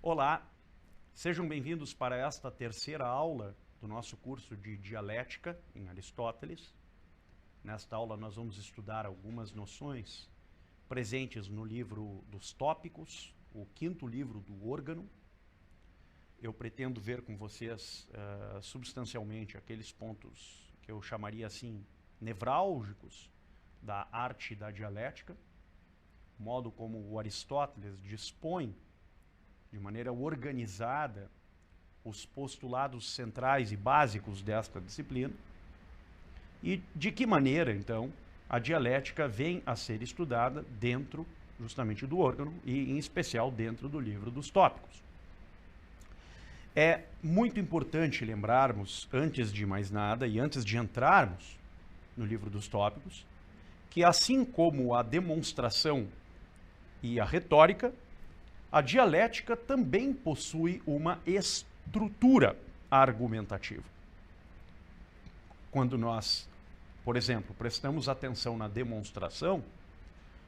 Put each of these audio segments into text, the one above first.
Olá, sejam bem-vindos para esta terceira aula do nosso curso de Dialética em Aristóteles. Nesta aula nós vamos estudar algumas noções presentes no livro dos Tópicos, o quinto livro do órgão. Eu pretendo ver com vocês substancialmente aqueles pontos que eu chamaria assim nevrálgicos da arte da dialética, o modo como o Aristóteles dispõe de maneira organizada os postulados centrais e básicos desta disciplina e de que maneira, então, a dialética vem a ser estudada dentro justamente do órgão e, em especial, dentro do livro dos Tópicos. É muito importante lembrarmos, antes de mais nada e antes de entrarmos no livro dos Tópicos, que assim como a demonstração e a retórica, a dialética também possui uma estrutura argumentativa. Quando nós, por exemplo, prestamos atenção na demonstração,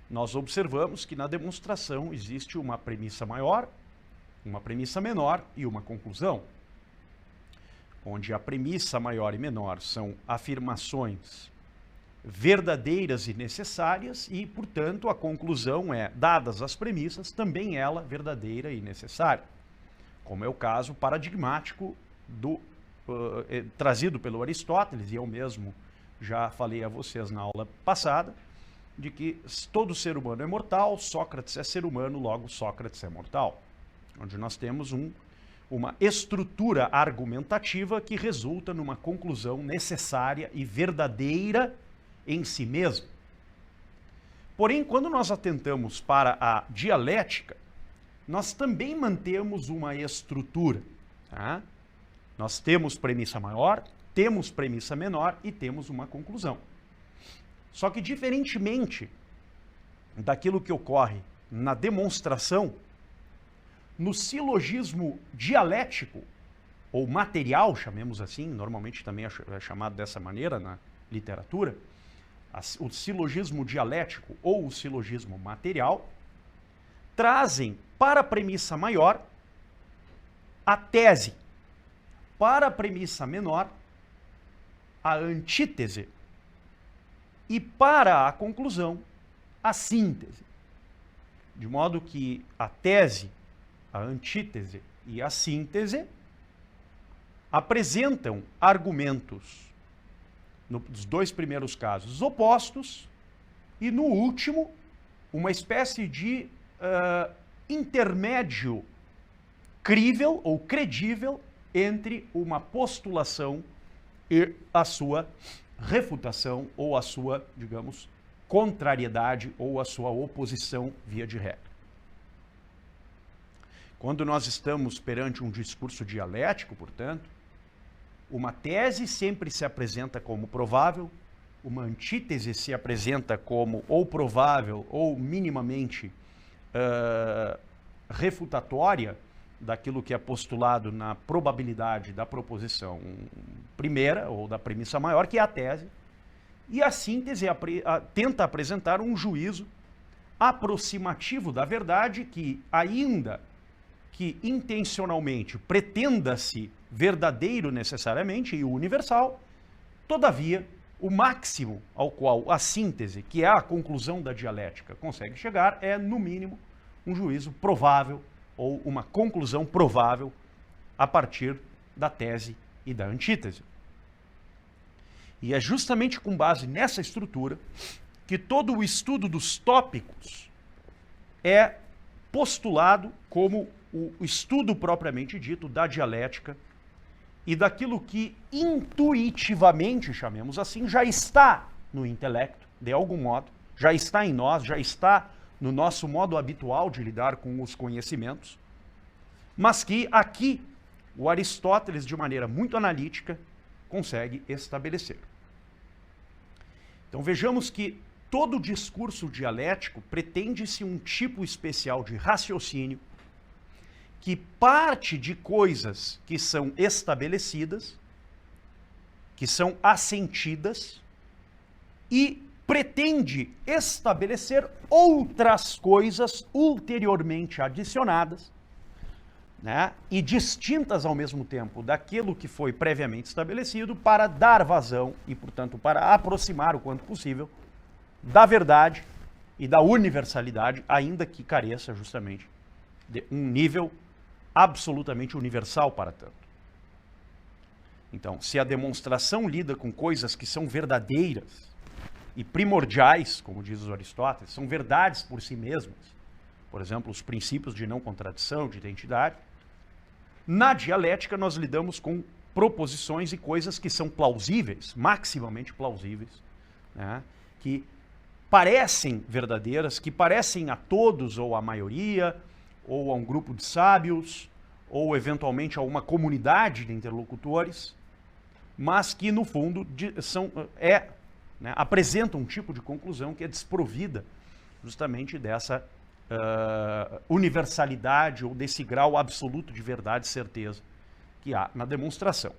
nós observamos que na demonstração existe uma premissa maior, uma premissa menor e uma conclusão, onde a premissa maior e menor são afirmações verdadeiras e necessárias e, portanto, a conclusão é, dadas as premissas, também ela verdadeira e necessária, como é o caso paradigmático trazido pelo Aristóteles, e eu mesmo já falei a vocês na aula passada, de que todo ser humano é mortal, Sócrates é ser humano, logo Sócrates é mortal, onde nós temos uma estrutura argumentativa que resulta numa conclusão necessária e verdadeira em si mesmo. Porém, quando nós atentamos para a dialética, nós também mantemos uma estrutura. Tá? Nós temos premissa maior, temos premissa menor e temos uma conclusão. Só que, diferentemente daquilo que ocorre na demonstração, no silogismo dialético, ou material, chamemos assim, normalmente também é chamado dessa maneira na literatura, o silogismo dialético ou o silogismo material, trazem para a premissa maior a tese, para a premissa menor a antítese e para a conclusão a síntese. De modo que a tese, a antítese e a síntese apresentam argumentos nos dois primeiros casos opostos, e no último, uma espécie de intermédio crível ou credível entre uma postulação e a sua refutação, ou a sua, digamos, contrariedade, ou a sua oposição via de regra. Quando nós estamos perante um discurso dialético, portanto, uma tese sempre se apresenta como provável, uma antítese se apresenta como ou provável ou minimamente refutatória daquilo que é postulado na probabilidade da proposição primeira ou da premissa maior, que é a tese, e a síntese tenta apresentar um juízo aproximativo da verdade que, ainda que intencionalmente pretenda-se verdadeiro necessariamente e universal, todavia, o máximo ao qual a síntese, que é a conclusão da dialética, consegue chegar é, no mínimo, um juízo provável ou uma conclusão provável a partir da tese e da antítese. E é justamente com base nessa estrutura que todo o estudo dos tópicos é postulado como o estudo propriamente dito da dialética e daquilo que intuitivamente, chamemos assim, já está no intelecto, de algum modo, já está em nós, já está no nosso modo habitual de lidar com os conhecimentos, mas que aqui o Aristóteles, de maneira muito analítica, consegue estabelecer. Então vejamos que todo discurso dialético pretende-se um tipo especial de raciocínio que parte de coisas que são estabelecidas, que são assentidas, e pretende estabelecer outras coisas ulteriormente adicionadas, né, e distintas ao mesmo tempo daquilo que foi previamente estabelecido para dar vazão e, portanto, para aproximar o quanto possível da verdade e da universalidade, ainda que careça justamente de um nível absolutamente universal para tanto. Então, se a demonstração lida com coisas que são verdadeiras e primordiais, como diz Aristóteles, são verdades por si mesmas, por exemplo, os princípios de não contradição, de identidade, na dialética nós lidamos com proposições e coisas que são plausíveis, maximamente plausíveis, né, que parecem verdadeiras, que parecem a todos ou à maioria, ou a um grupo de sábios, ou eventualmente a uma comunidade de interlocutores, mas que no fundo apresentam um tipo de conclusão que é desprovida justamente dessa universalidade ou desse grau absoluto de verdade e certeza que há na demonstração.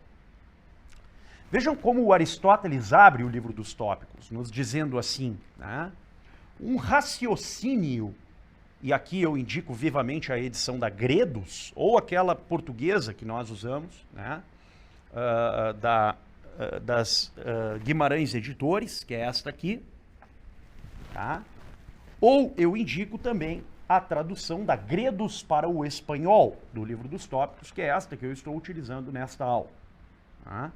Vejam como o Aristóteles abre o livro dos Tópicos, nos dizendo assim, né, um raciocínio, e aqui eu indico vivamente a edição da Gredos, ou aquela portuguesa que nós usamos, né, das Guimarães Editores, que é esta aqui, tá? Ou eu indico também a tradução da Gredos para o espanhol, do livro dos Tópicos, que é esta que eu estou utilizando nesta aula. Tá?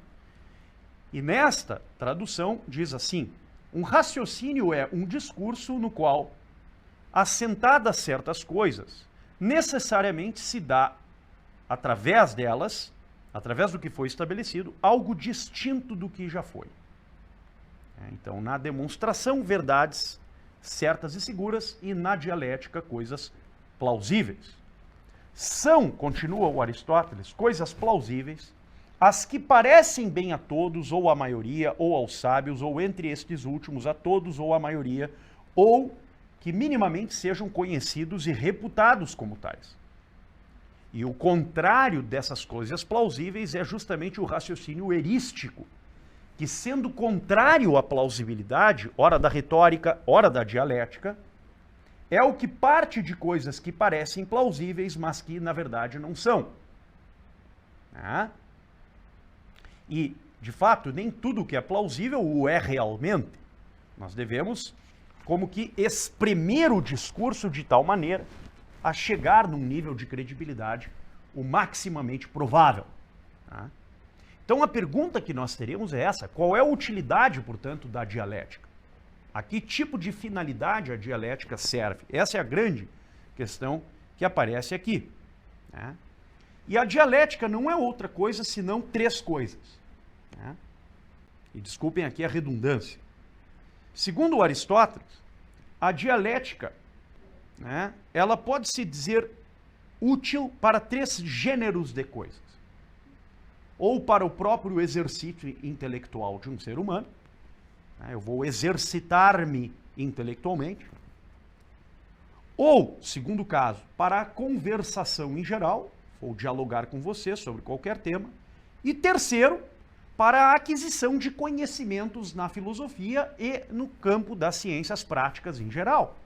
E nesta tradução diz assim, um raciocínio é um discurso no qual, assentadas certas coisas, necessariamente se dá, através delas, através do que foi estabelecido, algo distinto do que já foi. Então, na demonstração, verdades certas e seguras, e na dialética, coisas plausíveis. São, continua o Aristóteles, coisas plausíveis, as que parecem bem a todos, ou à maioria, ou aos sábios, ou entre estes últimos a todos, ou à maioria, ou que minimamente sejam conhecidos e reputados como tais. E o contrário dessas coisas plausíveis é justamente o raciocínio erístico, que sendo contrário à plausibilidade, ora da retórica, ora da dialética, é o que parte de coisas que parecem plausíveis, mas que na verdade não são. E, de fato, nem tudo que é plausível o é realmente. Nós devemos, como que, exprimir o discurso de tal maneira a chegar num nível de credibilidade o maximamente provável. Então a pergunta que nós teremos é essa, qual é a utilidade, portanto, da dialética? A que tipo de finalidade a dialética serve? Essa é a grande questão que aparece aqui. E a dialética não é outra coisa senão três coisas. E desculpem aqui a redundância. Segundo o Aristóteles, a dialética, ela pode se dizer útil para três gêneros de coisas. Ou para o próprio exercício intelectual de um ser humano, eu vou exercitar-me intelectualmente, ou, segundo caso, para a conversação em geral, ou dialogar com você sobre qualquer tema, e terceiro, para a aquisição de conhecimentos na filosofia e no campo das ciências práticas em geral,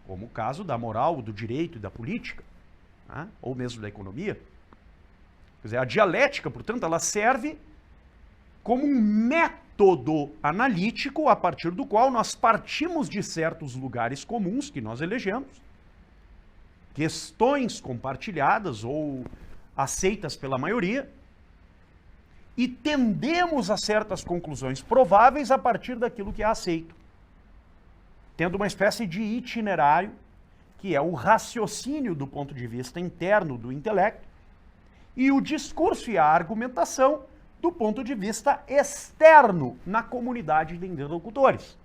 como o caso da moral, do direito e da política, ou mesmo da economia. Quer dizer, a dialética, portanto, ela serve como um método analítico a partir do qual nós partimos de certos lugares comuns que nós elegemos, questões compartilhadas ou aceitas pela maioria, e tendemos a certas conclusões prováveis a partir daquilo que é aceito, tendo uma espécie de itinerário, que é o raciocínio do ponto de vista interno do intelecto, e o discurso e a argumentação do ponto de vista externo na comunidade de interlocutores.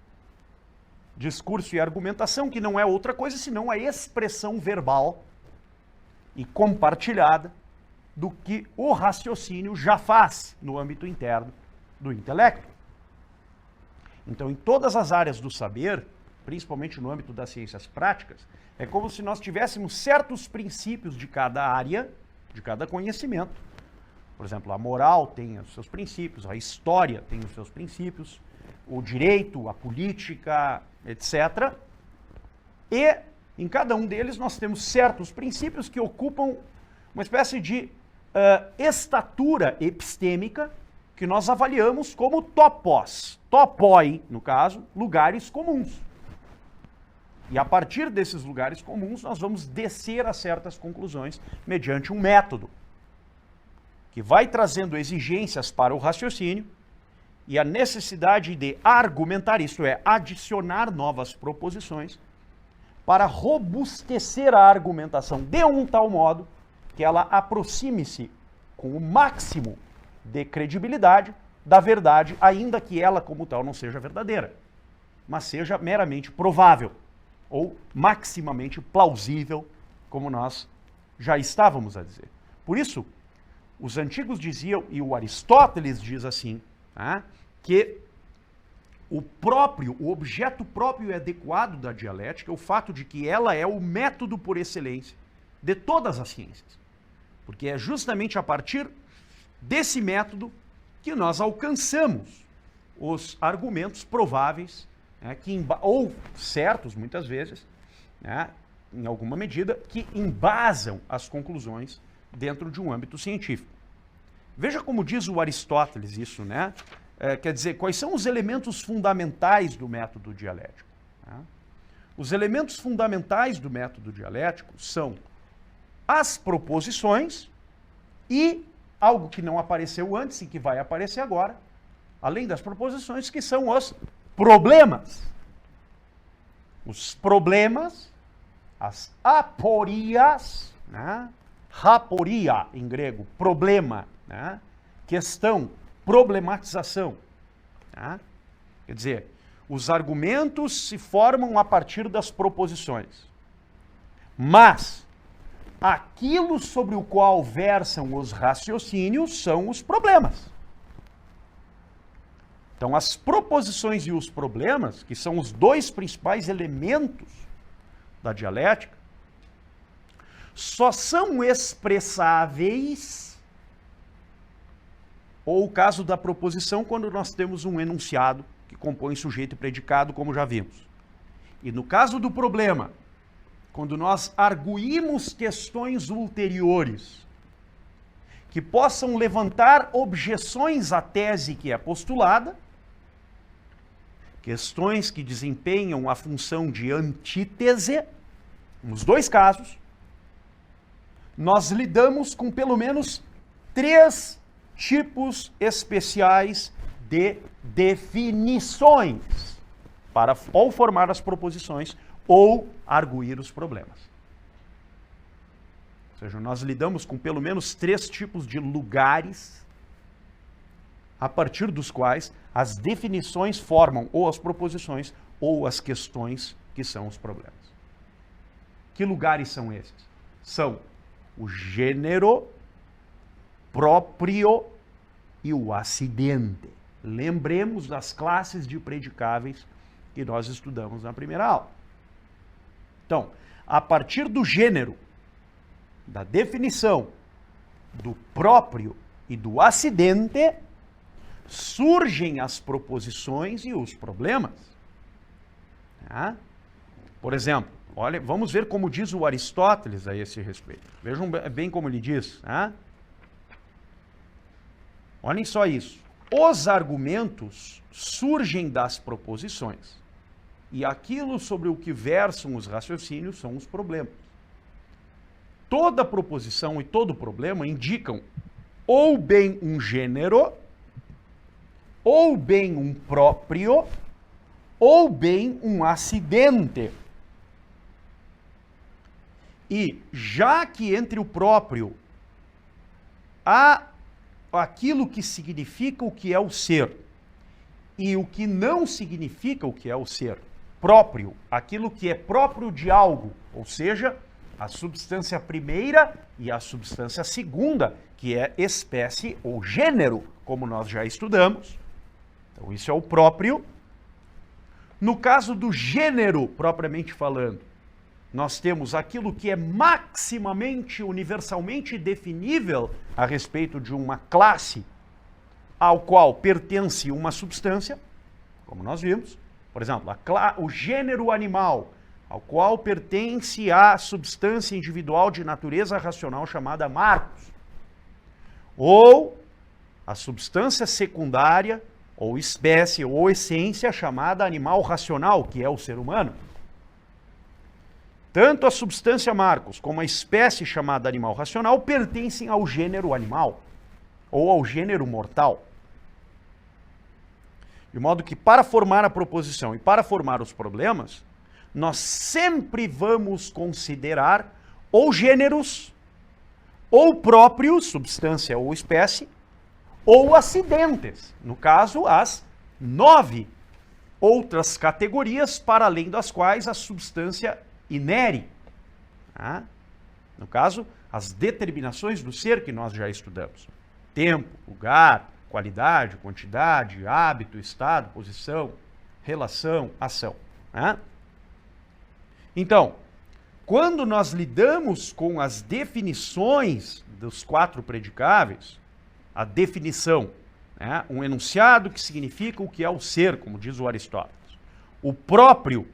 Discurso e argumentação que não é outra coisa senão a expressão verbal e compartilhada do que o raciocínio já faz no âmbito interno do intelecto. Então, em todas as áreas do saber, principalmente no âmbito das ciências práticas, é como se nós tivéssemos certos princípios de cada área, de cada conhecimento. Por exemplo, a moral tem os seus princípios, a história tem os seus princípios, o direito, a política, etc. E em cada um deles nós temos certos princípios que ocupam uma espécie de estatura epistêmica que nós avaliamos como topoi, no caso, lugares comuns. E a partir desses lugares comuns, nós vamos descer a certas conclusões mediante um método que vai trazendo exigências para o raciocínio e a necessidade de argumentar, isto é, adicionar novas proposições para robustecer a argumentação de um tal modo que ela aproxime-se com o máximo de credibilidade da verdade, ainda que ela como tal não seja verdadeira, mas seja meramente provável ou maximamente plausível, como nós já estávamos a dizer. Por isso, os antigos diziam, e o Aristóteles diz assim, que o objeto próprio e adequado da dialética é o fato de que ela é o método por excelência de todas as ciências. Porque é justamente a partir desse método que nós alcançamos os argumentos prováveis, ou certos, muitas vezes, em alguma medida, que embasam as conclusões dentro de um âmbito científico. Veja como diz o Aristóteles isso, quer dizer, quais são os elementos fundamentais do método dialético? Os elementos fundamentais do método dialético são as proposições e algo que não apareceu antes e que vai aparecer agora, além das proposições, que são os problemas. Os problemas, as aporias, raporia em grego, problema, questão, problematização. Quer dizer, os argumentos se formam a partir das proposições. Mas aquilo sobre o qual versam os raciocínios são os problemas. Então, as proposições e os problemas, que são os dois principais elementos da dialética, só são expressáveis, ou o caso da proposição, quando nós temos um enunciado que compõe sujeito e predicado, como já vimos. E no caso do problema, quando nós arguímos questões ulteriores que possam levantar objeções à tese que é postulada, questões que desempenham a função de antítese, nos dois casos, nós lidamos com pelo menos 3 tipos especiais de definições para ou formar as proposições ou arguir os problemas. Ou seja, nós lidamos com pelo menos 3 tipos de lugares a partir dos quais as definições formam ou as proposições ou as questões que são os problemas. Que lugares são esses? São o gênero, próprio e o acidente. Lembremos das classes de predicáveis que nós estudamos na primeira aula. Então, a partir do gênero, da definição, do próprio e do acidente, surgem as proposições e os problemas. Por exemplo, olha, vamos ver como diz o Aristóteles a esse respeito. Vejam bem como ele diz. Olhem só isso. Os argumentos surgem das proposições. E aquilo sobre o que versam os raciocínios são os problemas. Toda proposição e todo problema indicam ou bem um gênero, ou bem um próprio, ou bem um acidente. E já que entre o próprio há aquilo que significa o que é o ser e o que não significa o que é o ser, próprio, aquilo que é próprio de algo, ou seja, a substância primeira e a substância segunda, que é espécie ou gênero, como nós já estudamos. Então isso é o próprio. No caso do gênero, propriamente falando, nós temos aquilo que é maximamente, universalmente definível a respeito de uma classe ao qual pertence uma substância, como nós vimos. Por exemplo, o gênero animal, ao qual pertence a substância individual de natureza racional chamada Marcos, ou a substância secundária, ou espécie, ou essência chamada animal racional, que é o ser humano. Tanto a substância Marcos como a espécie chamada animal racional pertencem ao gênero animal, ou ao gênero mortal. De modo que, para formar a proposição e para formar os problemas, nós sempre vamos considerar ou gêneros, ou próprios, substância ou espécie, ou acidentes. No caso, as 9 outras categorias, para além das quais a substância inere. Tá? No caso, as determinações do ser que nós já estudamos. Tempo, lugar, qualidade, quantidade, hábito, estado, posição, relação, ação. Né? Então, quando nós lidamos com as definições dos 4 predicáveis, a definição, né? Um enunciado que significa o que é o ser, como diz o Aristóteles. O próprio,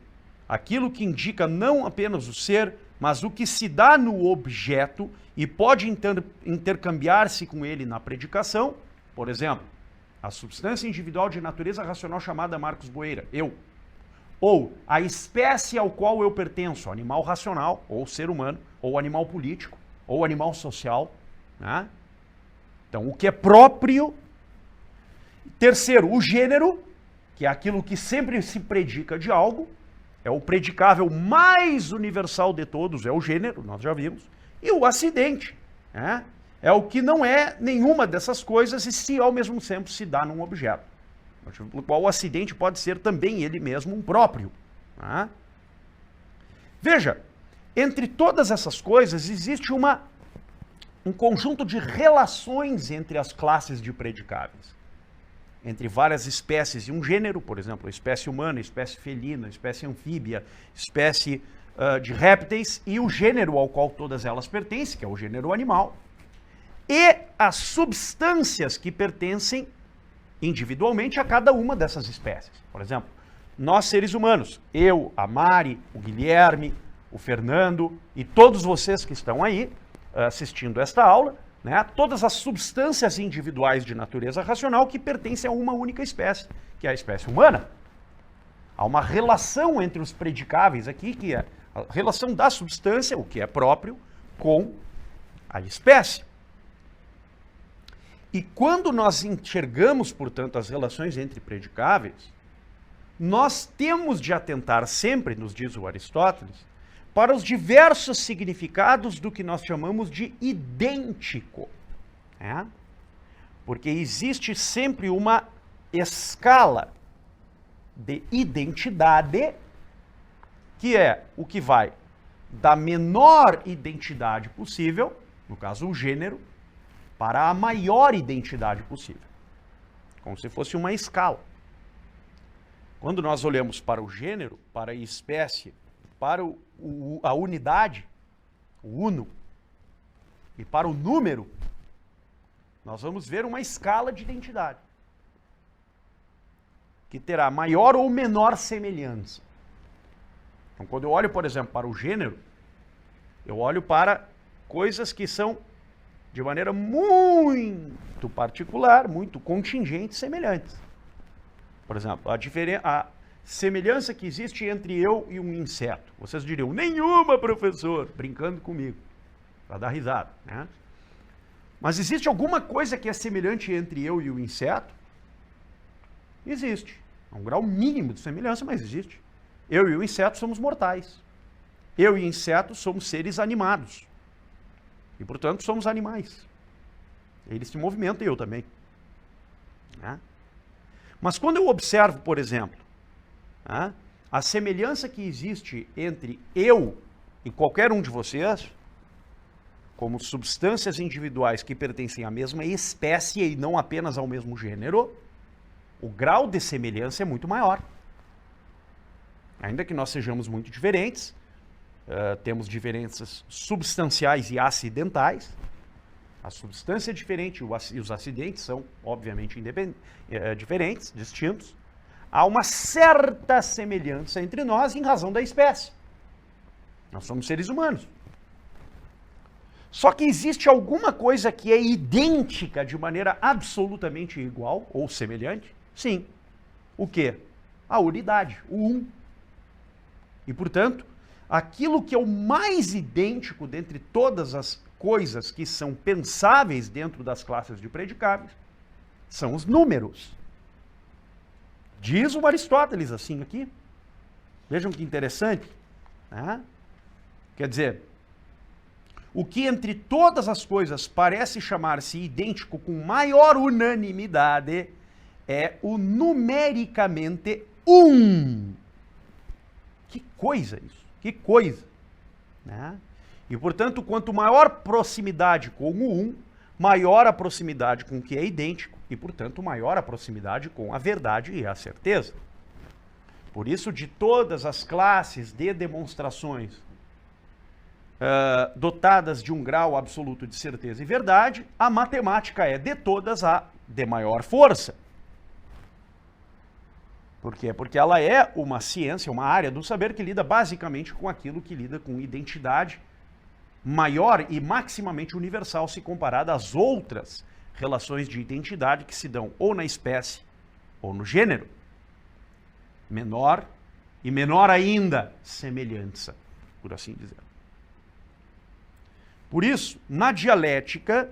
aquilo que indica não apenas o ser, mas o que se dá no objeto e pode intercambiar-se com ele na predicação. Por exemplo, a substância individual de natureza racional chamada Marcos Boeira, eu. Ou a espécie ao qual eu pertenço, animal racional, ou ser humano, ou animal político, ou animal social. Né? Então, o que é próprio. Terceiro, o gênero, que é aquilo que sempre se predica de algo. É o predicável mais universal de todos, é o gênero, nós já vimos. E o acidente, né? É o que não é nenhuma dessas coisas e se ao mesmo tempo se dá num objeto. Motivo pelo qual o acidente pode ser também ele mesmo um próprio. Né? Veja, entre todas essas coisas existe um conjunto de relações entre as classes de predicáveis. Entre várias espécies e um gênero, por exemplo, a espécie humana, a espécie felina, a espécie anfíbia, espécie de répteis e o gênero ao qual todas elas pertencem, que é o gênero animal, e as substâncias que pertencem individualmente a cada uma dessas espécies. Por exemplo, nós seres humanos, eu, a Mari, o Guilherme, o Fernando e todos vocês que estão aí assistindo esta aula, né, todas as substâncias individuais de natureza racional que pertencem a uma única espécie, que é a espécie humana. Há uma relação entre os predicáveis aqui, que é a relação da substância, o que é próprio, com a espécie. E quando nós enxergamos, portanto, as relações entre predicáveis, nós temos de atentar sempre, nos diz o Aristóteles, para os diversos significados do que nós chamamos de idêntico. Né? Porque existe sempre uma escala de identidade, que é o que vai da menor identidade possível, no caso o gênero, para a maior identidade possível. Como se fosse uma escala. Quando nós olhamos para o gênero, para a espécie, para a unidade, o uno, e para o número, nós vamos ver uma escala de identidade, que terá maior ou menor semelhança. Então, quando eu olho, por exemplo, para o gênero, eu olho para coisas que são, de maneira muito particular, muito contingente, semelhantes. Por exemplo, a semelhança que existe entre eu e um inseto. Vocês diriam, nenhuma, professor, brincando comigo, para dar risada, né? Mas existe alguma coisa que é semelhante entre eu e o inseto? Existe. É um grau mínimo de semelhança, mas existe. Eu e o inseto somos mortais. Eu e o inseto somos seres animados. E, portanto, somos animais. Eles se movimentam e eu também. Né? Mas quando eu observo, por exemplo, a semelhança que existe entre eu e qualquer um de vocês, como substâncias individuais que pertencem à mesma espécie e não apenas ao mesmo gênero, o grau de semelhança é muito maior. Ainda que nós sejamos muito diferentes, temos diferenças substanciais e acidentais. A substância é diferente e os acidentes são, obviamente, diferentes, distintos. Há uma certa semelhança entre nós em razão da espécie. Nós somos seres humanos. Só que existe alguma coisa que é idêntica de maneira absolutamente igual ou semelhante? Sim. O quê? A unidade, o um. E, portanto, aquilo que é o mais idêntico dentre todas as coisas que são pensáveis dentro das classes de predicáveis são os números. Diz o Aristóteles assim aqui. Vejam que interessante. Né? Quer dizer, o que entre todas as coisas parece chamar-se idêntico com maior unanimidade é o numericamente um. Que coisa isso, que coisa. Né? E, portanto, quanto maior proximidade com o um, maior a proximidade com o que é idêntico e, portanto, maior a proximidade com a verdade e a certeza. Por isso, de todas as classes de demonstrações dotadas de um grau absoluto de certeza e verdade, a matemática é, de todas, a de maior força. Por quê? Porque ela é uma ciência, uma área do saber que lida basicamente com aquilo que lida com identidade maior e maximamente universal se comparada às outras relações de identidade que se dão ou na espécie ou no gênero. Menor e menor ainda semelhança, por assim dizer. Por isso, na dialética,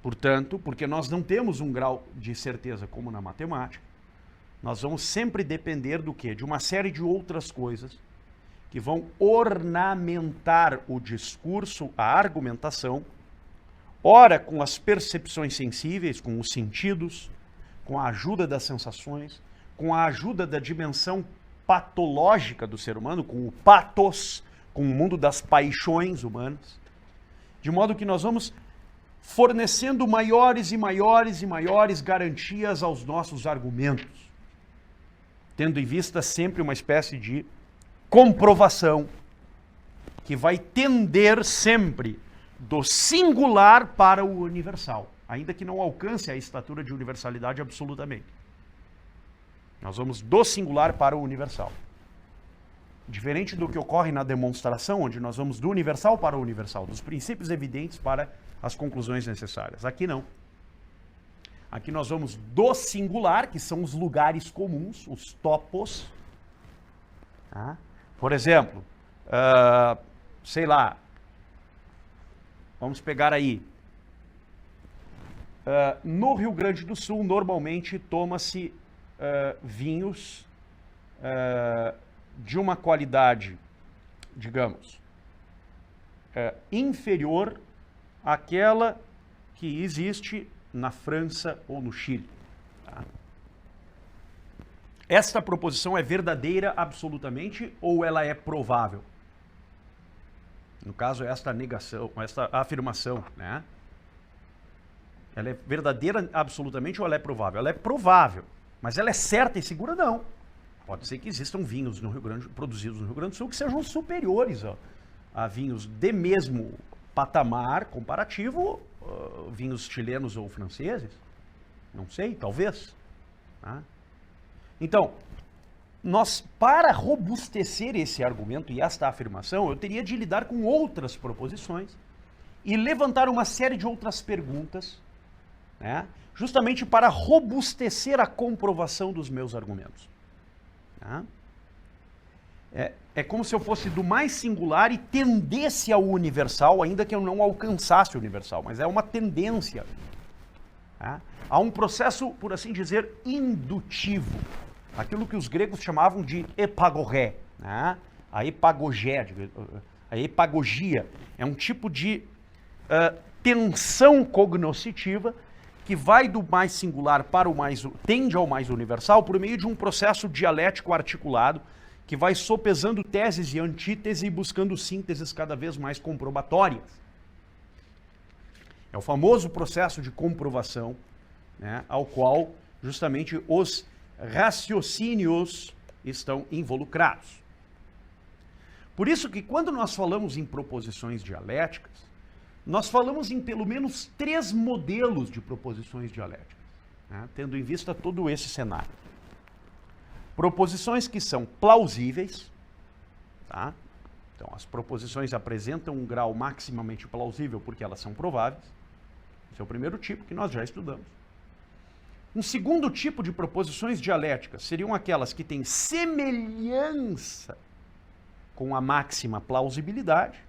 portanto, porque nós não temos um grau de certeza como na matemática, nós vamos sempre depender do quê? De uma série de outras coisas que vão ornamentar o discurso, a argumentação, ora com as percepções sensíveis, com os sentidos, com a ajuda das sensações, com a ajuda da dimensão patológica do ser humano, com o pathos, com o mundo das paixões humanas, de modo que nós vamos fornecendo maiores e maiores e maiores garantias aos nossos argumentos, tendo em vista sempre uma espécie de comprovação que vai tender sempre do singular para o universal, ainda que não alcance a estatura de universalidade absolutamente. Nós vamos do singular para o universal. Diferente do que ocorre na demonstração, onde nós vamos do universal para o universal, dos princípios evidentes para as conclusões necessárias. Aqui não. Aqui nós vamos do singular, que são os lugares comuns, os topos. Tá? Por exemplo, sei lá, vamos pegar aí. No Rio Grande do Sul, normalmente toma-se vinhos de uma qualidade, digamos, inferior àquela que existe na França ou no Chile. Tá? Esta proposição é verdadeira absolutamente ou ela é provável? No caso, esta negação, esta afirmação, né? Ela é verdadeira absolutamente ou ela é provável? Ela é provável, mas ela é certa e segura? Não. Pode ser que existam vinhos no Rio Grande, produzidos no Rio Grande do Sul que sejam superiores a vinhos de mesmo patamar comparativo, vinhos chilenos ou franceses. Não sei, talvez. Tá? Então, para robustecer esse argumento e esta afirmação, eu teria de lidar com outras proposições e levantar uma série de outras perguntas, né, justamente para robustecer a comprovação dos meus argumentos. Tá? É como se eu fosse do mais singular e tendesse ao universal, ainda que eu não alcançasse o universal, mas é uma tendência. Tá? Há um processo, por assim dizer, indutivo. Aquilo que os gregos chamavam de epagogé. Né? A epagogia é um tipo de tensão cognoscitiva que vai do mais singular para o mais, tende ao mais universal por meio de um processo dialético articulado que vai sopesando teses e antíteses e buscando sínteses cada vez mais comprobatórias. É o famoso processo de comprovação, né, ao qual justamente os raciocínios estão involucrados. Por isso que quando nós falamos em proposições dialéticas, nós falamos em pelo menos 3 modelos de proposições dialéticas, né, tendo em vista todo esse cenário. Proposições que são plausíveis, tá? Então, as proposições apresentam um grau maximamente plausível porque elas são prováveis. Esse é o primeiro tipo que nós já estudamos. Um segundo tipo de proposições dialéticas seriam aquelas que têm semelhança com a máxima plausibilidade.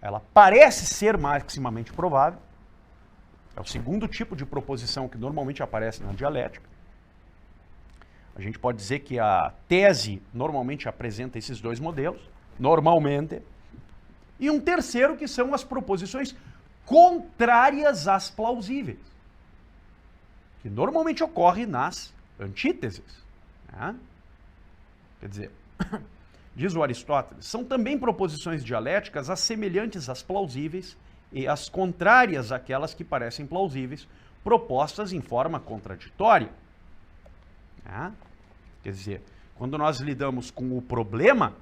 Ela parece ser maximamente provável. É o segundo tipo de proposição que normalmente aparece na dialética. A gente pode dizer que a tese normalmente apresenta esses dois modelos, normalmente. E um terceiro que são as proposições contrárias às plausíveis, que normalmente ocorre nas antíteses. Né? Quer dizer, diz o Aristóteles, são também proposições dialéticas as semelhantes às plausíveis e as contrárias àquelas que parecem plausíveis, propostas em forma contraditória. Né? Quer dizer, quando nós lidamos com o problema,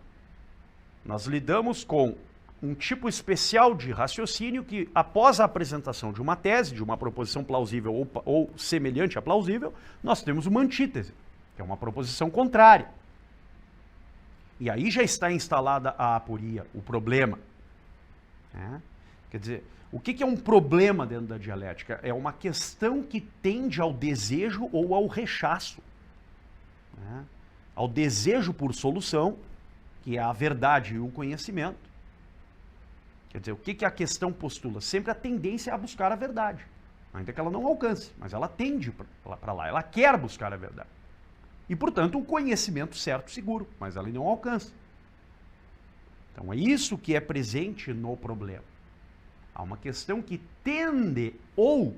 nós lidamos com um tipo especial de raciocínio que, após a apresentação de uma tese, de uma proposição plausível ou semelhante a plausível, nós temos uma antítese, que é uma proposição contrária. E aí já está instalada a aporia, o problema. Né? Quer dizer, o que é um problema dentro da dialética? É uma questão que tende ao desejo ou ao rechaço. Né? Ao desejo por solução, que é a verdade e o conhecimento. Quer dizer, o que a questão postula? Sempre a tendência a buscar a verdade. Ainda que ela não alcance, mas ela tende para lá, ela quer buscar a verdade. E, portanto, o conhecimento certo, seguro, mas ela não alcança. Então, é isso que é presente no problema. Há uma questão que tende ou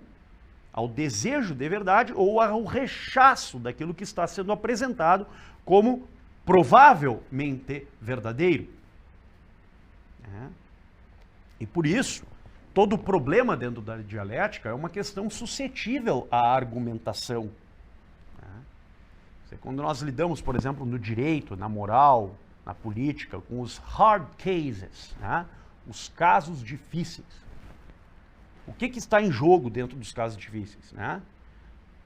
ao desejo de verdade ou ao rechaço daquilo que está sendo apresentado como provavelmente verdadeiro. E por isso, todo problema dentro da dialética é uma questão suscetível à argumentação. Quando nós lidamos, por exemplo, no direito, na moral, na política, com os hard cases, os casos difíceis, o que está em jogo dentro dos casos difíceis?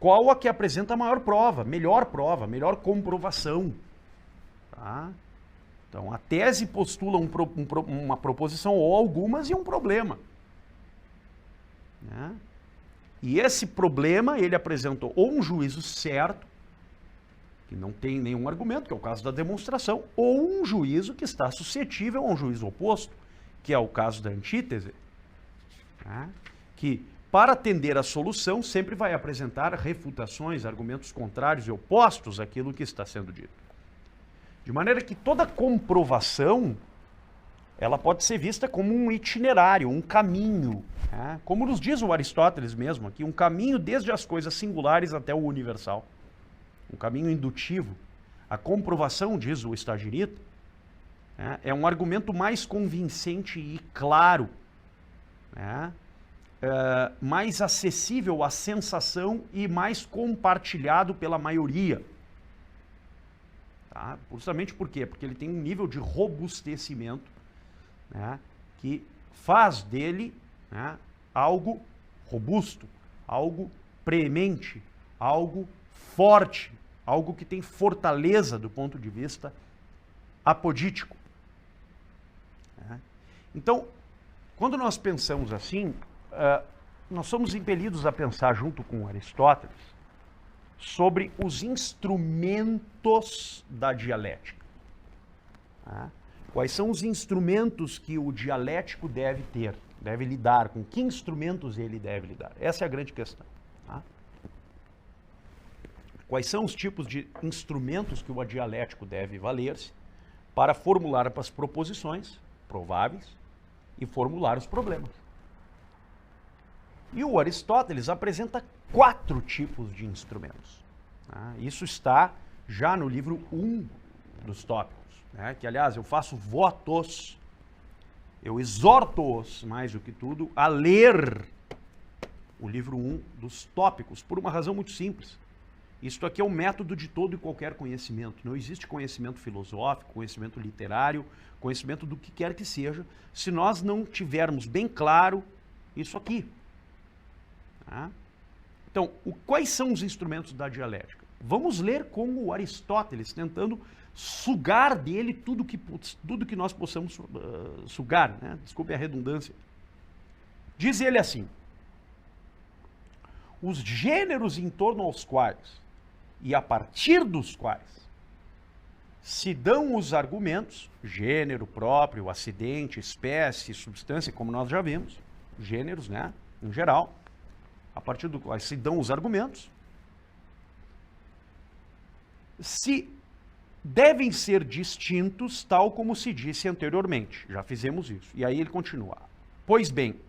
Qual a que apresenta a maior prova, melhor comprovação? Tá? Então, a tese postula uma proposição ou algumas e um problema. Né? E esse problema, ele apresentou ou um juízo certo, que não tem nenhum argumento, que é o caso da demonstração, ou um juízo que está suscetível a um juízo oposto, que é o caso da antítese, né? Que, para atender à solução, sempre vai apresentar refutações, argumentos contrários e opostos àquilo que está sendo dito. De maneira que toda comprovação, ela pode ser vista como um itinerário, um caminho, né? Como nos diz o Aristóteles mesmo aqui, um caminho desde as coisas singulares até o universal. Um caminho indutivo. A comprovação, diz o Estagirita, né, é um argumento mais convincente e claro, né, mais acessível à sensação e mais compartilhado pela maioria. Tá? Justamente por quê? Porque ele tem um nível de robustecimento, né, que faz dele, né, algo robusto, algo preemente, algo forte, algo que tem fortaleza do ponto de vista apodítico. Então, quando nós pensamos assim, nós somos impelidos a pensar junto com Aristóteles sobre os instrumentos da dialética. Quais são os instrumentos que o dialético deve ter, deve lidar, com que instrumentos ele deve lidar? Essa é a grande questão. Quais são os tipos de instrumentos que o dialético deve valer-se para formular as proposições prováveis e formular os problemas? E o Aristóteles apresenta 4 tipos de instrumentos. Isso está já no livro 1 dos Tópicos, né? Que, aliás, eu faço votos, eu exorto-os, mais do que tudo, a ler o livro 1 dos Tópicos, por uma razão muito simples. Isto aqui é o método de todo e qualquer conhecimento. Não existe conhecimento filosófico, conhecimento literário, conhecimento do que quer que seja, se nós não tivermos bem claro isso aqui. Então, quais são os instrumentos da dialética? Vamos ler como o Aristóteles, tentando sugar dele tudo que nós possamos sugar, né? Desculpe a redundância. Diz ele assim: os gêneros em torno aos quais e a partir dos quais se dão os argumentos, gênero próprio, acidente, espécie, substância, como nós já vimos, gêneros, né, em geral, a partir do qual se dão os argumentos, se devem ser distintos, tal como se disse anteriormente. Já fizemos isso. E aí ele continua. Pois bem,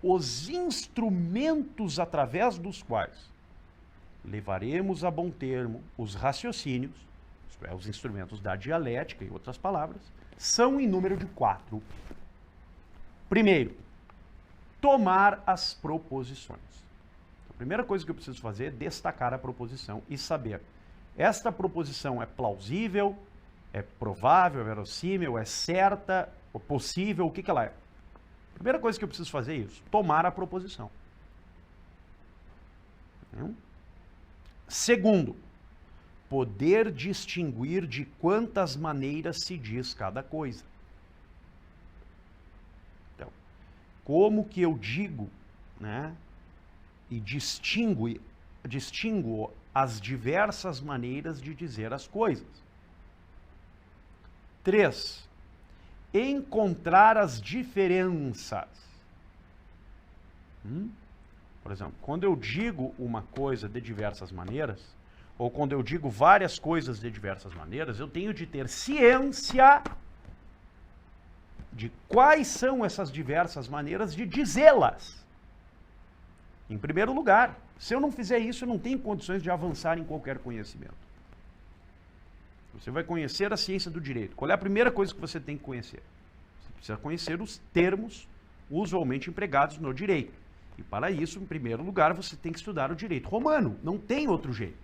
os instrumentos através dos quais levaremos a bom termo os raciocínios, isto é, os instrumentos da dialética, em outras palavras, são em número de 4. Primeiro, tomar as proposições. A primeira coisa que eu preciso fazer é destacar a proposição e saber: esta proposição é plausível, é provável, é verossímil, é certa, é possível, o que ela é? A primeira coisa que eu preciso fazer é isso, tomar a proposição. Segundo, poder distinguir de quantas maneiras se diz cada coisa. Então, como que eu digo, né, e distingo as diversas maneiras de dizer as coisas. 3. Encontrar as diferenças. Por exemplo, quando eu digo uma coisa de diversas maneiras, ou quando eu digo várias coisas de diversas maneiras, eu tenho de ter ciência de quais são essas diversas maneiras de dizê-las. Em primeiro lugar, se eu não fizer isso, eu não tenho condições de avançar em qualquer conhecimento. Você vai conhecer a ciência do direito. Qual é a primeira coisa que você tem que conhecer? Você precisa conhecer os termos usualmente empregados no direito. E para isso, em primeiro lugar, você tem que estudar o direito romano. Não tem outro jeito.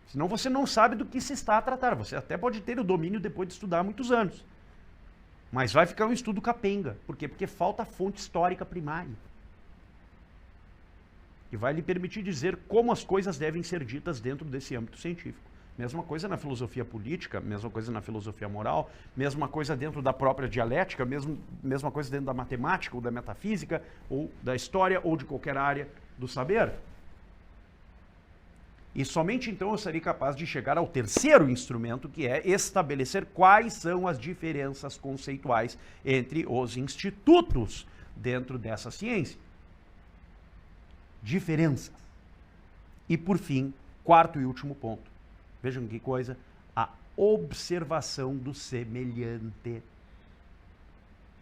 Senão você não sabe do que se está a tratar. Você até pode ter o domínio depois de estudar há muitos anos. Mas vai ficar um estudo capenga. Por quê? Porque falta fonte histórica primária. Que vai lhe permitir dizer como as coisas devem ser ditas dentro desse âmbito científico. Mesma coisa na filosofia política, mesma coisa na filosofia moral, mesma coisa dentro da própria dialética, mesma coisa dentro da matemática ou da metafísica, ou da história, ou de qualquer área do saber. E somente então eu serei capaz de chegar ao terceiro instrumento, que é estabelecer quais são as diferenças conceituais entre os institutos dentro dessa ciência. Diferenças. E por fim, quarto e último ponto. Vejam que coisa, a observação do semelhante,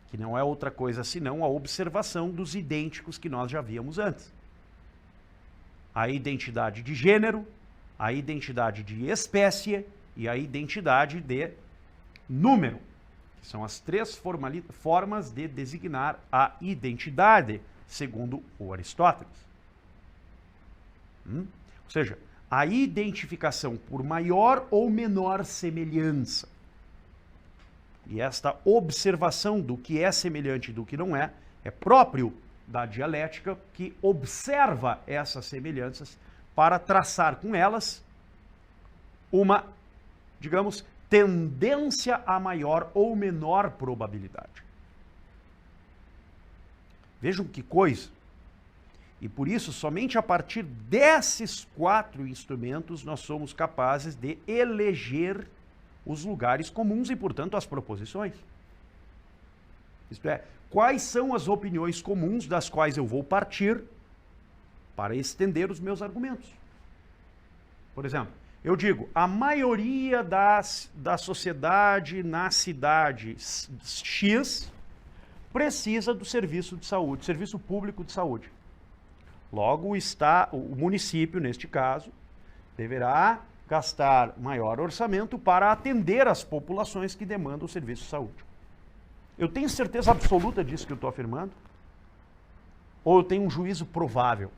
que não é outra coisa senão a observação dos idênticos que nós já víamos antes. A identidade de gênero, a identidade de espécie e a identidade de número, que são as 3 formas de designar a identidade, segundo o Aristóteles. Ou seja, a identificação por maior ou menor semelhança. E esta observação do que é semelhante e do que não é próprio da dialética, que observa essas semelhanças para traçar com elas uma, digamos, tendência a maior ou menor probabilidade. Vejam que coisa. E por isso, somente a partir desses 4 instrumentos, nós somos capazes de eleger os lugares comuns e, portanto, as proposições. Isto é, quais são as opiniões comuns das quais eu vou partir para estender os meus argumentos. Por exemplo, eu digo, a maioria da sociedade na cidade X precisa do serviço de saúde, serviço público de saúde. Logo, o município, neste caso, deverá gastar maior orçamento para atender as populações que demandam o serviço de saúde. Eu tenho certeza absoluta disso que eu estou afirmando? Ou eu tenho um juízo provável?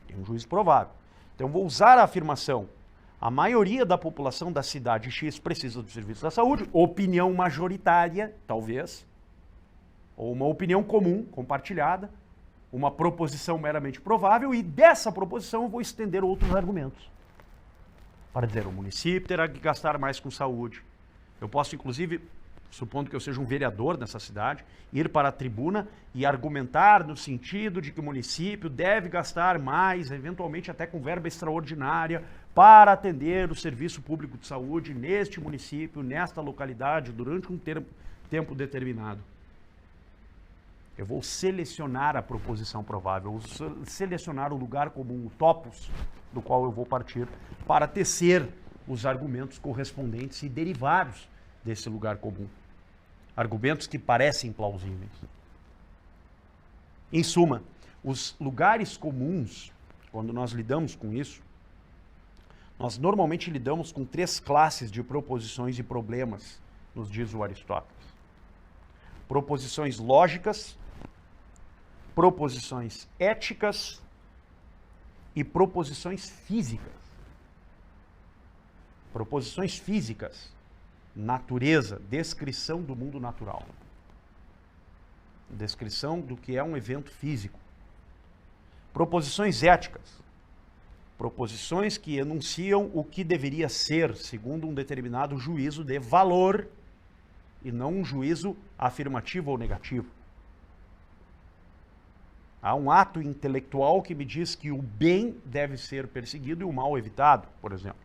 Tenho um juízo provável. Então, vou usar a afirmação: a maioria da população da cidade X precisa do serviço da saúde, opinião majoritária, talvez, ou uma opinião comum, compartilhada, uma proposição meramente provável, e dessa proposição eu vou estender outros argumentos. para dizer, o município terá que gastar mais com saúde. Eu posso, inclusive, supondo que eu seja um vereador nessa cidade, ir para a tribuna e argumentar no sentido de que o município deve gastar mais, eventualmente até com verba extraordinária, para atender o serviço público de saúde neste município, nesta localidade, durante um tempo determinado. Eu vou selecionar a proposição provável, vou selecionar o lugar comum, o topos, do qual eu vou partir, para tecer os argumentos correspondentes e derivados desse lugar comum. Argumentos que parecem plausíveis. Em suma, os lugares comuns, quando nós lidamos com isso, nós normalmente lidamos com 3 classes de proposições e problemas, nos diz o Aristóteles. Proposições lógicas, proposições éticas e proposições físicas. Proposições físicas, natureza, descrição do mundo natural. Descrição do que é um evento físico. Proposições éticas, proposições que enunciam o que deveria ser, segundo um determinado juízo de valor, e não um juízo afirmativo ou negativo. Há um ato intelectual que me diz que o bem deve ser perseguido e o mal evitado, por exemplo.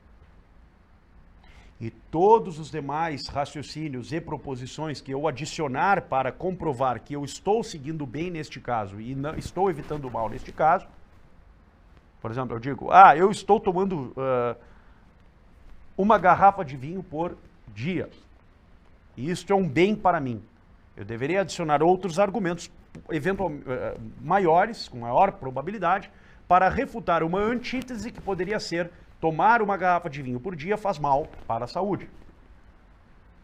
E todos os demais raciocínios e proposições que eu adicionar para comprovar que eu estou seguindo o bem neste caso e não estou evitando o mal neste caso, por exemplo, eu digo, eu estou tomando uma garrafa de vinho por dia, e isto é um bem para mim. Eu deveria adicionar outros argumentos maiores, com maior probabilidade, para refutar uma antítese que poderia ser: tomar uma garrafa de vinho por dia faz mal para a saúde.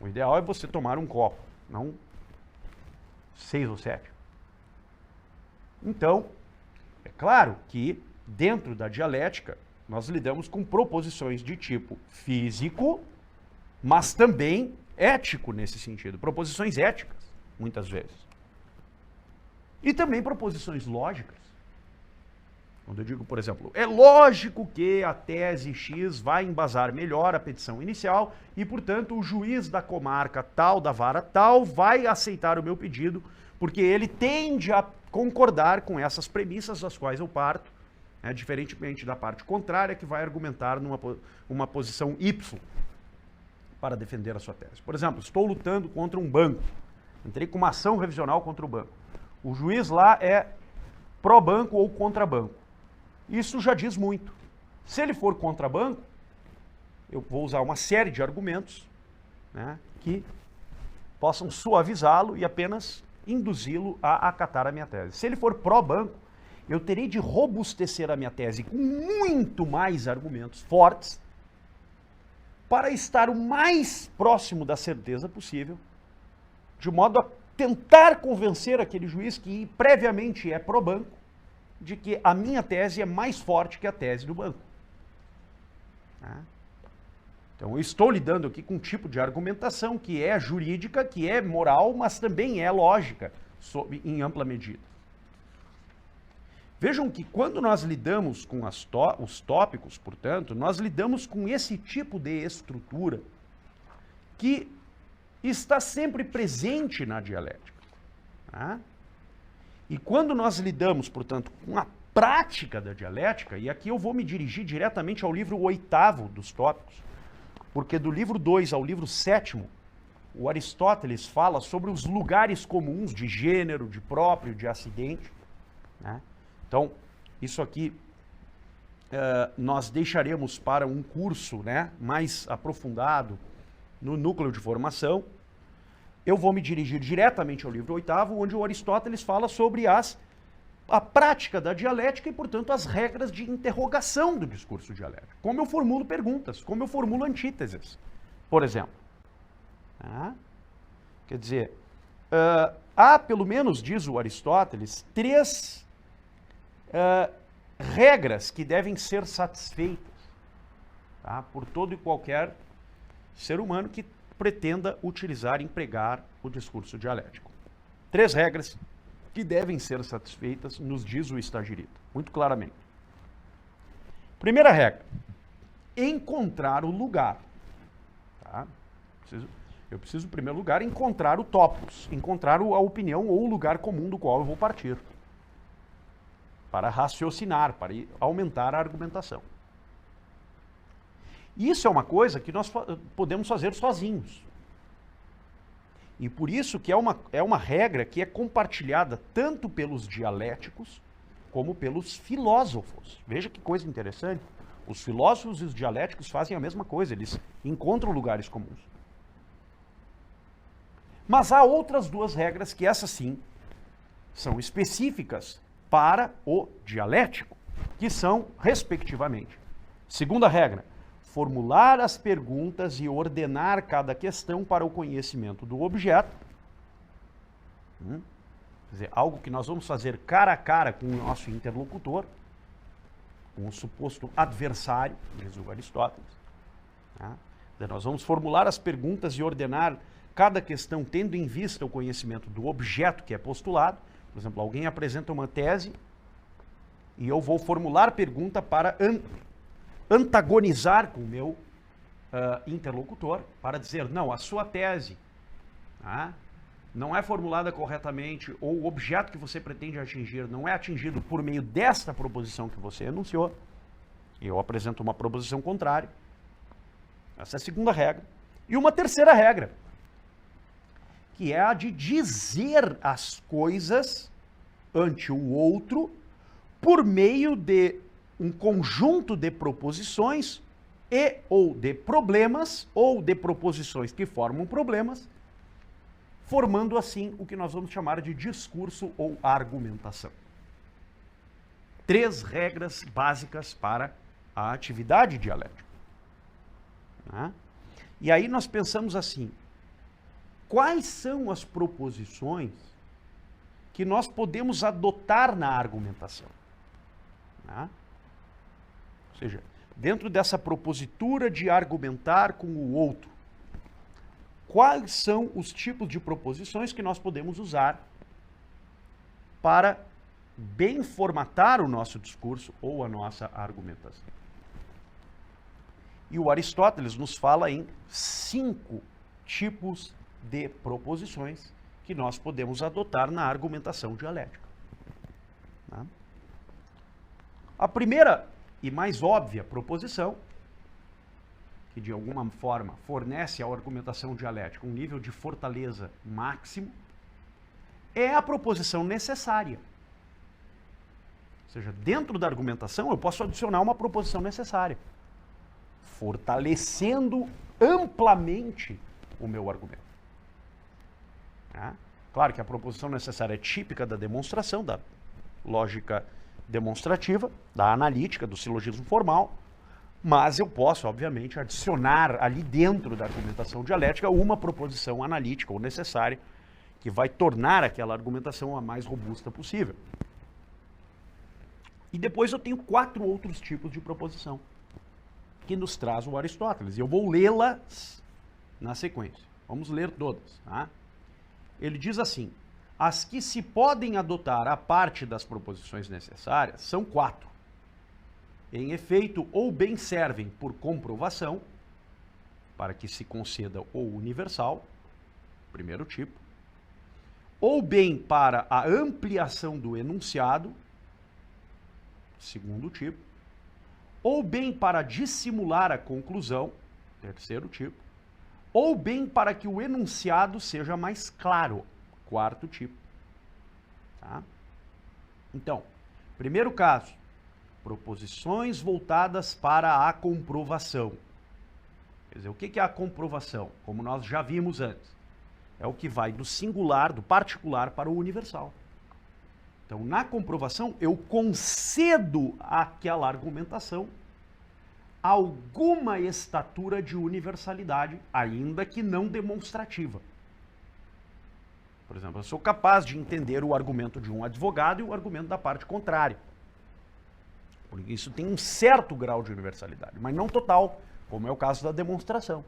O ideal é você tomar um copo, não 6 ou 7. Então, é claro que dentro da dialética nós lidamos com proposições de tipo físico, mas também ético nesse sentido. Proposições éticas, muitas vezes. E também proposições lógicas. Quando eu digo, por exemplo, é lógico que a tese X vai embasar melhor a petição inicial e, portanto, o juiz da comarca tal, da vara tal, vai aceitar o meu pedido, porque ele tende a concordar com essas premissas das quais eu parto, diferentemente da parte contrária, que vai argumentar uma posição Y para defender a sua tese. Por exemplo, estou lutando contra um banco, entrei com uma ação revisional contra o banco. O juiz lá é pró-banco ou contra-banco. Isso já diz muito. Se ele for contra-banco, eu vou usar uma série de argumentos, que possam suavizá-lo e apenas induzi-lo a acatar a minha tese. Se ele for pró-banco, eu terei de robustecer a minha tese com muito mais argumentos fortes para estar o mais próximo da certeza possível, de modo a tentar convencer aquele juiz que previamente é pró-banco de que a minha tese é mais forte que a tese do banco. Então eu estou lidando aqui com um tipo de argumentação que é jurídica, que é moral, mas também é lógica, em ampla medida. Vejam que quando nós lidamos com os tópicos, portanto, nós lidamos com esse tipo de estrutura que está sempre presente na dialética. E quando nós lidamos, portanto, com a prática da dialética, e aqui eu vou me dirigir diretamente ao livro 8º dos tópicos, porque do livro 2 ao livro 7º, o Aristóteles fala sobre os lugares comuns de gênero, de próprio, de acidente. Então, isso aqui nós deixaremos para um curso mais aprofundado no núcleo de formação. Eu vou me dirigir diretamente ao livro 8º, onde o Aristóteles fala sobre a prática da dialética e, portanto, as regras de interrogação do discurso dialético. Como eu formulo perguntas, como eu formulo antíteses, por exemplo. Quer dizer, há, pelo menos, diz o Aristóteles, 3 regras que devem ser satisfeitas por todo e qualquer ser humano que pretenda utilizar, empregar o discurso dialético. 3 regras que devem ser satisfeitas, nos diz o Estagirita, muito claramente. Primeira regra: encontrar o lugar. Tá? Eu preciso, em primeiro lugar, encontrar o topos, encontrar a opinião ou o lugar comum do qual eu vou partir. Para raciocinar, para aumentar a argumentação. Isso é uma coisa que nós podemos fazer sozinhos. E por isso que é uma regra que é compartilhada tanto pelos dialéticos como pelos filósofos. Veja que coisa interessante. Os filósofos e os dialéticos fazem a mesma coisa, eles encontram lugares comuns. Mas há outras duas regras que essas sim são específicas para o dialético, que são, respectivamente, segunda regra, formular as perguntas e ordenar cada questão para o conhecimento do objeto. Quer dizer, algo que nós vamos fazer cara a cara com o nosso interlocutor, com o suposto adversário, diz o Aristóteles. Nós vamos formular as perguntas e ordenar cada questão tendo em vista o conhecimento do objeto que é postulado. Por exemplo, alguém apresenta uma tese e eu vou formular pergunta para antagonizar com o meu interlocutor, para dizer, não, a sua tese não é formulada corretamente, ou o objeto que você pretende atingir não é atingido por meio desta proposição que você enunciou, e eu apresento uma proposição contrária. Essa é a segunda regra. E uma terceira regra, que é a de dizer as coisas ante o outro por meio de um conjunto de proposições e ou de problemas, ou de proposições que formam problemas, formando assim o que nós vamos chamar de discurso ou argumentação. 3 regras básicas para a atividade dialética. E aí nós pensamos assim, quais são as proposições que nós podemos adotar na argumentação? Ou seja, dentro dessa propositura de argumentar com o outro, quais são os tipos de proposições que nós podemos usar para bem formatar o nosso discurso ou a nossa argumentação? E o Aristóteles nos fala em 5 tipos de proposições que nós podemos adotar na argumentação dialética. A primeira e mais óbvia proposição, que de alguma forma fornece à argumentação dialética um nível de fortaleza máximo, é a proposição necessária. Ou seja, dentro da argumentação eu posso adicionar uma proposição necessária, fortalecendo amplamente o meu argumento. Claro que a proposição necessária é típica da demonstração, da lógica demonstrativa, da analítica, do silogismo formal, mas eu posso, obviamente, adicionar ali dentro da argumentação dialética uma proposição analítica ou necessária que vai tornar aquela argumentação a mais robusta possível. E depois eu tenho 4 outros tipos de proposição que nos traz o Aristóteles. E eu vou lê-las na sequência. Vamos ler todas. Ele diz assim, as que se podem adotar à parte das proposições necessárias são 4. Em efeito, ou bem servem por comprovação, para que se conceda o universal, primeiro tipo, ou bem para a ampliação do enunciado, segundo tipo, ou bem para dissimular a conclusão, terceiro tipo, ou bem para que o enunciado seja mais claro, quarto tipo. Então, primeiro caso, proposições voltadas para a comprovação. Quer dizer, o que é a comprovação? Como nós já vimos antes, é o que vai do singular, do particular para o universal. Então, na comprovação, eu concedo àquela argumentação alguma estatura de universalidade, ainda que não demonstrativa. Por exemplo, eu sou capaz de entender o argumento de um advogado e o argumento da parte contrária. Porque isso tem um certo grau de universalidade, mas não total, como é o caso da demonstração.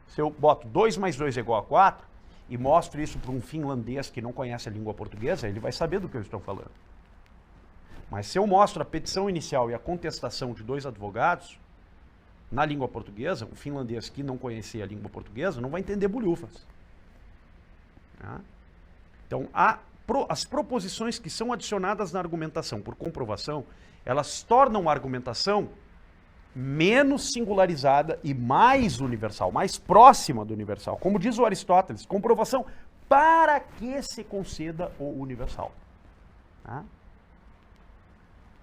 Se eu boto 2 mais 2 é igual a 4 e mostro isso para um finlandês que não conhece a língua portuguesa, ele vai saber do que eu estou falando. Mas se eu mostro a petição inicial e a contestação de dois advogados, na língua portuguesa, o finlandês que não conhecia a língua portuguesa não vai entender bolhufas. Tá? Então, as proposições que são adicionadas na argumentação por comprovação, elas tornam a argumentação menos singularizada e mais universal, mais próxima do universal. Como diz o Aristóteles, comprovação para que se conceda o universal. Tá?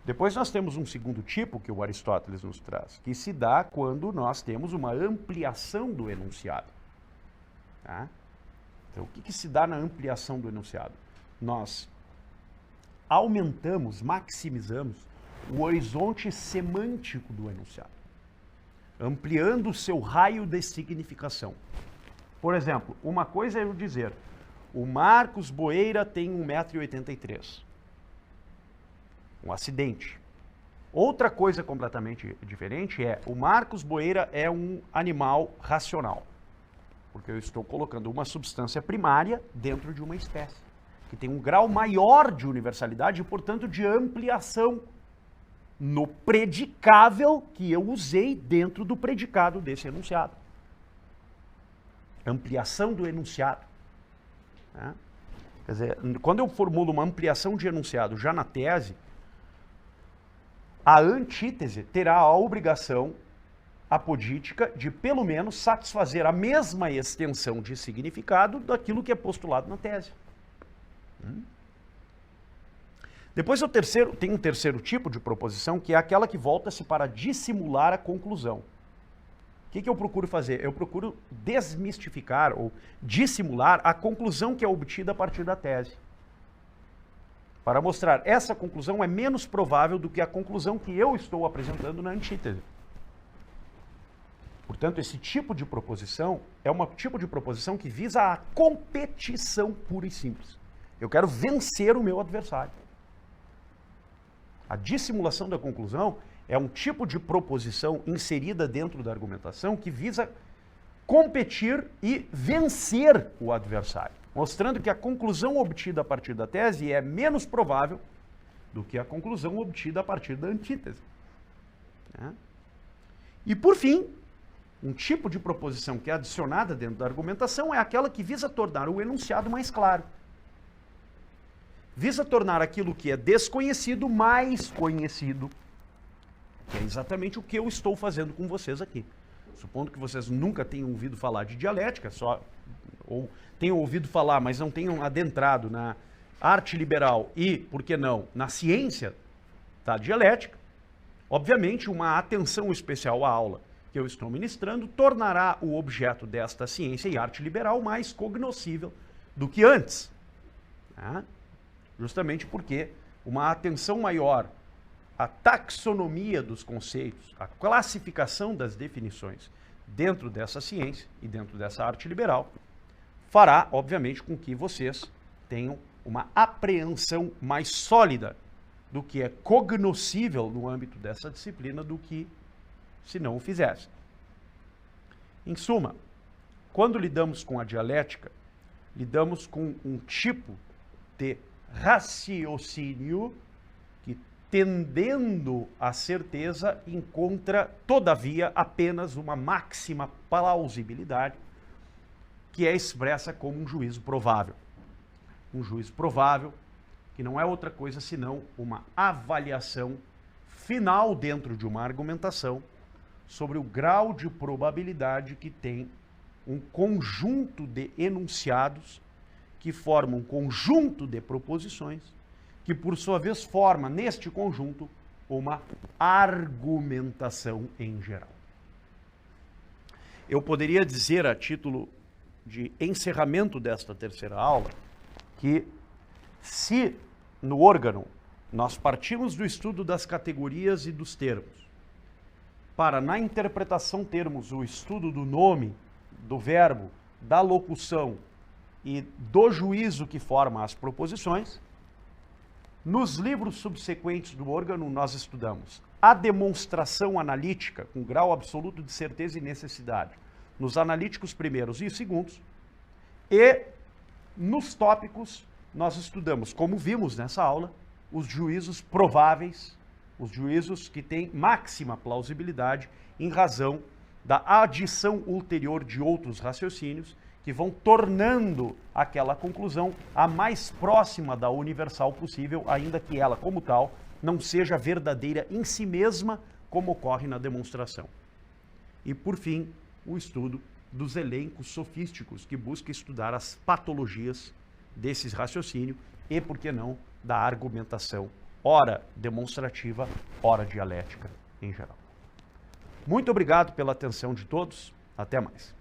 Depois nós temos um segundo tipo que o Aristóteles nos traz, que se dá quando nós temos uma ampliação do enunciado. Tá? Então, o que se dá na ampliação do enunciado? Nós aumentamos, maximizamos o horizonte semântico do enunciado, ampliando o seu raio de significação. Por exemplo, uma coisa é eu dizer, o Marcos Boeira tem 1,83 m. Um acidente. Outra coisa completamente diferente é, o Marcos Boeira é um animal racional. Porque eu estou colocando uma substância primária dentro de uma espécie, que tem um grau maior de universalidade e, portanto, de ampliação no predicável que eu usei dentro do predicado desse enunciado. Ampliação do enunciado. Né? Quer dizer, quando eu formulo uma ampliação de enunciado já na tese, a antítese terá a obrigação apodítica de, pelo menos, satisfazer a mesma extensão de significado daquilo que é postulado na tese. Depois tem um terceiro tipo de proposição, que é aquela que volta-se para dissimular a conclusão. O que eu procuro fazer? Eu procuro desmistificar ou dissimular a conclusão que é obtida a partir da tese. Para mostrar essa conclusão é menos provável do que a conclusão que eu estou apresentando na antítese. Portanto, esse tipo de proposição é um tipo de proposição que visa a competição pura e simples. Eu quero vencer o meu adversário. A dissimulação da conclusão é um tipo de proposição inserida dentro da argumentação que visa competir e vencer o adversário, mostrando que a conclusão obtida a partir da tese é menos provável do que a conclusão obtida a partir da antítese. E, por fim, um tipo de proposição que é adicionada dentro da argumentação é aquela que visa tornar o enunciado mais claro. Visa tornar aquilo que é desconhecido mais conhecido, que é exatamente o que eu estou fazendo com vocês aqui. Supondo que vocês nunca tenham ouvido falar de dialética, ou tenham ouvido falar, mas não tenham adentrado na arte liberal e, por que não, na ciência da dialética, obviamente uma atenção especial à aula que eu estou ministrando tornará o objeto desta ciência e arte liberal mais cognoscível do que antes. Tá? Justamente porque uma atenção maior à taxonomia dos conceitos, à classificação das definições dentro dessa ciência e dentro dessa arte liberal, fará, obviamente, com que vocês tenham uma apreensão mais sólida do que é cognoscível no âmbito dessa disciplina do que se não o fizessem. Em suma, quando lidamos com a dialética, lidamos com um tipo de raciocínio que, tendendo à certeza, encontra, todavia, apenas uma máxima plausibilidade, que é expressa como um juízo provável. Um juízo provável que não é outra coisa senão uma avaliação final dentro de uma argumentação sobre o grau de probabilidade que tem um conjunto de enunciados que formam um conjunto de proposições que, por sua vez, forma, neste conjunto, uma argumentação em geral. Eu poderia dizer, a título de encerramento desta terceira aula, que se no órgão nós partimos do estudo das categorias e dos termos, para na interpretação termos o estudo do nome, do verbo, da locução e do juízo que forma as proposições, nos livros subsequentes do órgão nós estudamos a demonstração analítica com grau absoluto de certeza e necessidade, nos analíticos primeiros e segundos, e nos tópicos nós estudamos, como vimos nessa aula, os juízos prováveis, os juízos que têm máxima plausibilidade em razão da adição ulterior de outros raciocínios que vão tornando aquela conclusão a mais próxima da universal possível, ainda que ela, como tal, não seja verdadeira em si mesma, como ocorre na demonstração. E, por fim, o estudo dos elencos sofísticos, que busca estudar as patologias desses raciocínios e, por que não, da argumentação, ora demonstrativa, ora dialética em geral. Muito obrigado pela atenção de todos. Até mais.